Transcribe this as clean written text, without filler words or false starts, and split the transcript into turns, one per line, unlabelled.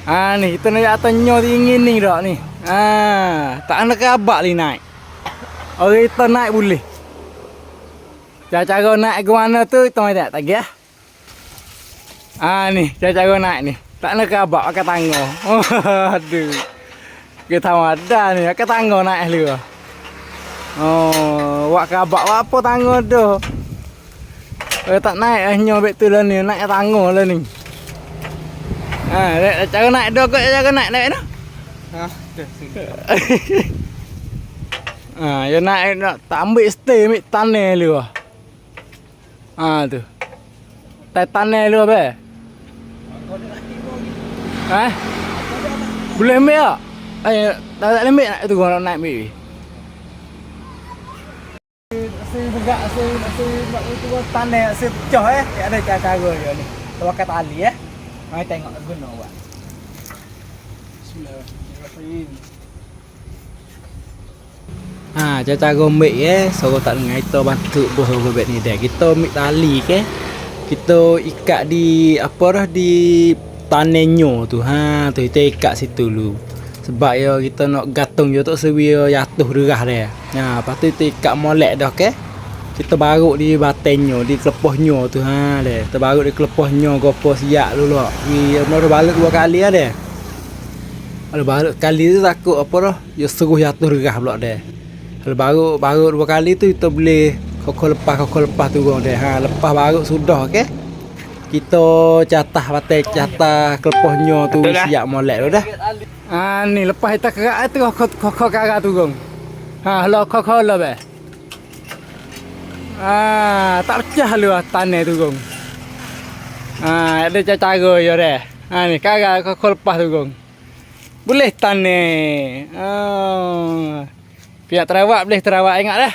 Ni kita naik atas nyo dingin ni dak ni. Tak nak kabak ni naik. Orang kita naik boleh. Cara naik ke mana tu kita mai tak tagih. Ni cara naik ni. Tak nak kabak pakai tangga. Aduh. Kita ada ni pakai tangga naik lu. Wak kabak apa tangga tu. Tak naik nyo betul lah ni, naik tangga lah ni. Cara naik dah kot cara naik tu. Ya naik nak tak ambil stay ambil tanah lu. Tu. Tanah lu apa? Boleh ambil tak? Tak ambil nak tu orang naik ambil. Nak itu tanah secah ada cara dia ni. Pakai tali Mai tengok guna buat. Bismillahirrahmanirrahim. Cara ambil so tak dengar kita bantu bos bebek ni dah. Kita ambil tali ke. Kita ikat di apa dah di tanenyo tu. Tu kita ikat situ dulu. Sebab ya kita nak gantung je tu sebab jatuh derah dia. Lepas tu kita ikat molek dah ke. Kita baruk di batenyo, di kelepahnya tu dia. Kita baruk di kelepahnya gopo siap dulu. Ni nak balik 2 kali dia. Kalau balik kali tu takut apa dah, dia seruh jatuh derah pula dia. Kalau baruk 2 kali tu kita boleh kokol lepas tu gong dia. Lepas baruk sudah ke. Kita catah batai catah kelepahnya tu siap molek dah. Ni lepas kita kerak tu kokol karak tu gong. Lo kokol lah be. Tak pecah lu tanah tu gong. Ada cara je dah. Ni karak kau lepas tu gong. Boleh tanah. Pihak terawak boleh terawak ingat dah.